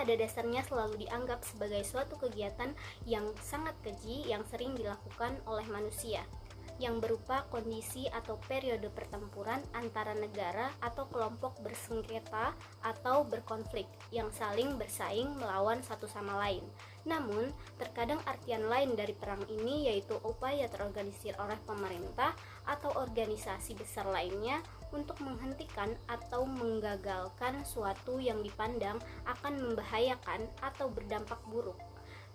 pada dasarnya selalu dianggap sebagai suatu kegiatan yang sangat keji yang sering dilakukan oleh manusia, yang berupa kondisi atau periode pertempuran antara negara atau kelompok bersengketa atau berkonflik yang saling bersaing melawan satu sama lain. Namun, terkadang artian lain dari perang ini yaitu upaya terorganisir oleh pemerintah atau organisasi besar lainnya untuk menghentikan atau menggagalkan suatu yang dipandang akan membahayakan atau berdampak buruk.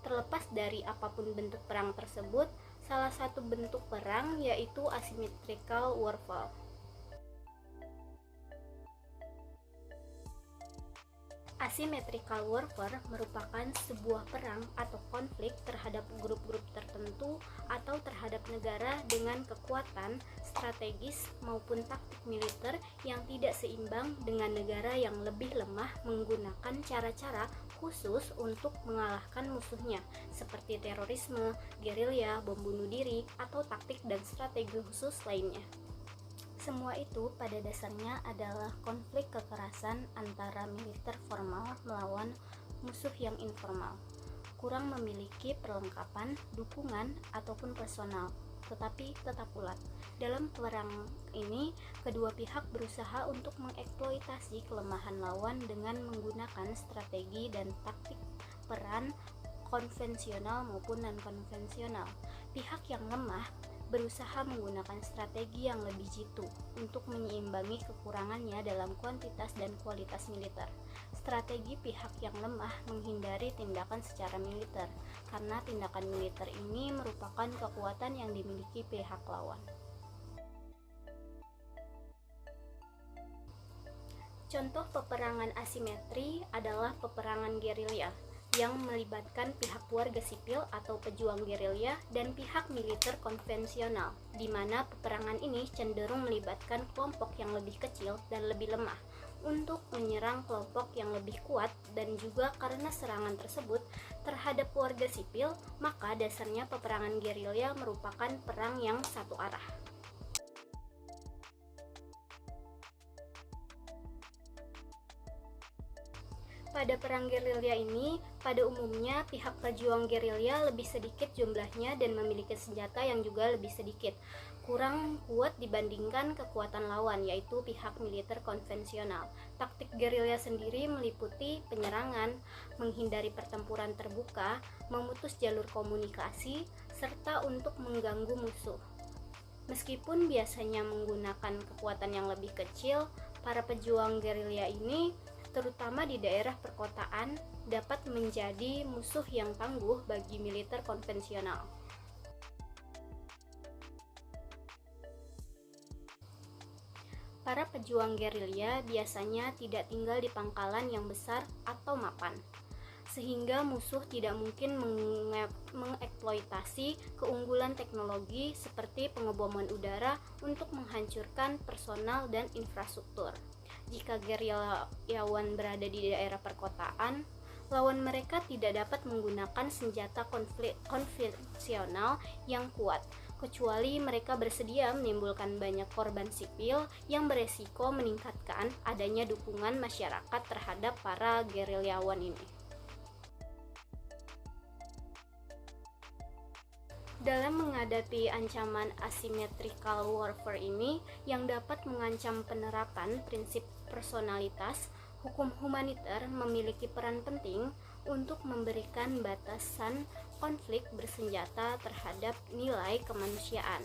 Terlepas dari apapun bentuk perang tersebut, salah satu bentuk perang yaitu asymmetrical warfare. Asymmetrical warfare merupakan sebuah perang atau konflik terhadap grup-grup tertentu atau terhadap negara dengan kekuatan strategis maupun taktik militer yang tidak seimbang dengan negara yang lebih lemah menggunakan cara-cara khusus untuk mengalahkan musuhnya, seperti terorisme, gerilya, bom bunuh diri, atau taktik dan strategi khusus lainnya. Semua itu pada dasarnya adalah konflik kekerasan antara militer formal melawan musuh yang informal, kurang memiliki perlengkapan, dukungan, ataupun personal, tetapi tetap ulat. Dalam perang ini, kedua pihak berusaha untuk mengeksploitasi kelemahan lawan dengan menggunakan strategi dan taktik peran konvensional maupun non-konvensional. Pihak yang lemah berusaha menggunakan strategi yang lebih jitu untuk menyeimbangi kekurangannya dalam kuantitas dan kualitas militer. Strategi pihak yang lemah menghindari tindakan secara militer, karena tindakan militer ini merupakan kekuatan yang dimiliki pihak lawan. Contoh peperangan asimetri adalah peperangan gerilya yang melibatkan pihak warga sipil atau pejuang gerilya dan pihak militer konvensional, di mana peperangan ini cenderung melibatkan kelompok yang lebih kecil dan lebih lemah untuk menyerang kelompok yang lebih kuat, dan juga karena serangan tersebut terhadap warga sipil, maka dasarnya peperangan gerilya merupakan perang yang satu arah. Pada perang gerilya ini, pada umumnya pihak pejuang gerilya lebih sedikit jumlahnya dan memiliki senjata yang juga lebih sedikit, kurang kuat dibandingkan kekuatan lawan, yaitu pihak militer konvensional. Taktik gerilya sendiri meliputi penyerangan, menghindari pertempuran terbuka, memutus jalur komunikasi, serta untuk mengganggu musuh. Meskipun biasanya menggunakan kekuatan yang lebih kecil, para pejuang gerilya ini terutama di daerah perkotaan, dapat menjadi musuh yang tangguh bagi militer konvensional. Para pejuang gerilya biasanya tidak tinggal di pangkalan yang besar atau mapan, sehingga musuh tidak mungkin mengeksploitasi keunggulan teknologi seperti pengeboman udara untuk menghancurkan personal dan infrastruktur. Jika gerilyawan berada di daerah perkotaan, lawan mereka tidak dapat menggunakan senjata konvensional yang kuat, kecuali mereka bersedia menimbulkan banyak korban sipil yang beresiko meningkatkan adanya dukungan masyarakat terhadap para gerilyawan ini. Dalam menghadapi ancaman asymmetrical warfare ini yang dapat mengancam penerapan prinsip personalitas, hukum humaniter memiliki peran penting untuk memberikan batasan konflik bersenjata terhadap nilai kemanusiaan.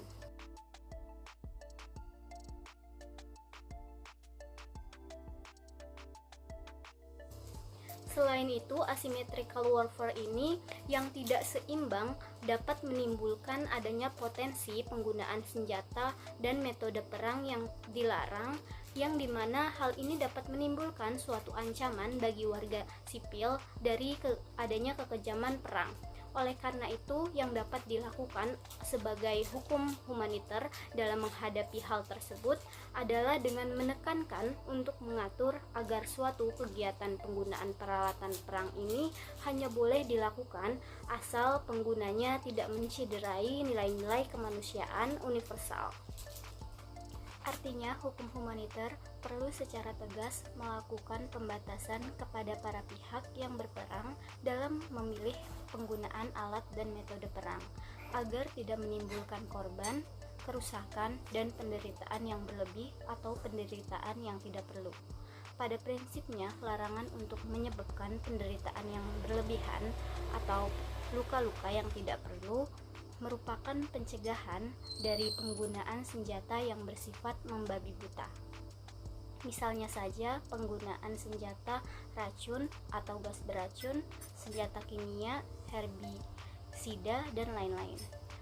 Selain itu, asymmetrical warfare ini yang tidak seimbang dapat menimbulkan adanya potensi penggunaan senjata dan metode perang yang dilarang, yang dimana hal ini dapat menimbulkan suatu ancaman bagi warga sipil dari adanya kekejaman perang. Oleh karena itu, yang dapat dilakukan sebagai hukum humaniter dalam menghadapi hal tersebut adalah dengan menekankan untuk mengatur agar suatu kegiatan penggunaan peralatan perang ini hanya boleh dilakukan asal penggunanya tidak mencederai nilai-nilai kemanusiaan universal. Artinya, hukum humaniter perlu secara tegas melakukan pembatasan kepada para pihak yang berperang dalam memilih penggunaan alat dan metode perang, agar tidak menimbulkan korban, kerusakan, dan penderitaan yang berlebih atau penderitaan yang tidak perlu. Pada prinsipnya, larangan untuk menyebabkan penderitaan yang berlebihan atau luka-luka yang tidak perlu merupakan pencegahan dari penggunaan senjata yang bersifat membabi buta. Misalnya saja penggunaan senjata racun atau gas beracun, senjata kimia, herbisida, dan lain-lain.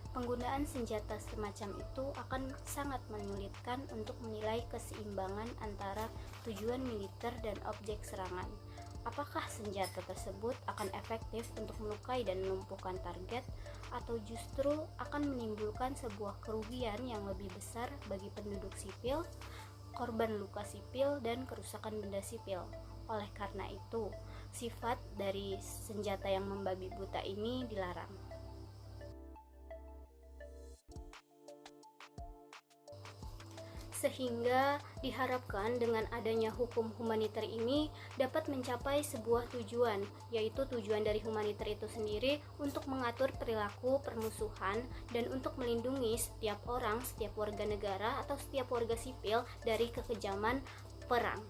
Penggunaan senjata semacam itu akan sangat menyulitkan untuk menilai keseimbangan antara tujuan militer dan objek serangan. Apakah senjata tersebut akan efektif untuk melukai dan melumpuhkan target, atau justru akan menimbulkan sebuah kerugian yang lebih besar bagi penduduk sipil, korban luka sipil, dan kerusakan benda sipil. Oleh karena itu, sifat dari senjata yang membabi buta ini dilarang. Sehingga diharapkan dengan adanya hukum humaniter ini dapat mencapai sebuah tujuan, yaitu tujuan dari humaniter itu sendiri untuk mengatur perilaku permusuhan dan untuk melindungi setiap orang, setiap warga negara atau setiap warga sipil dari kekejaman perang.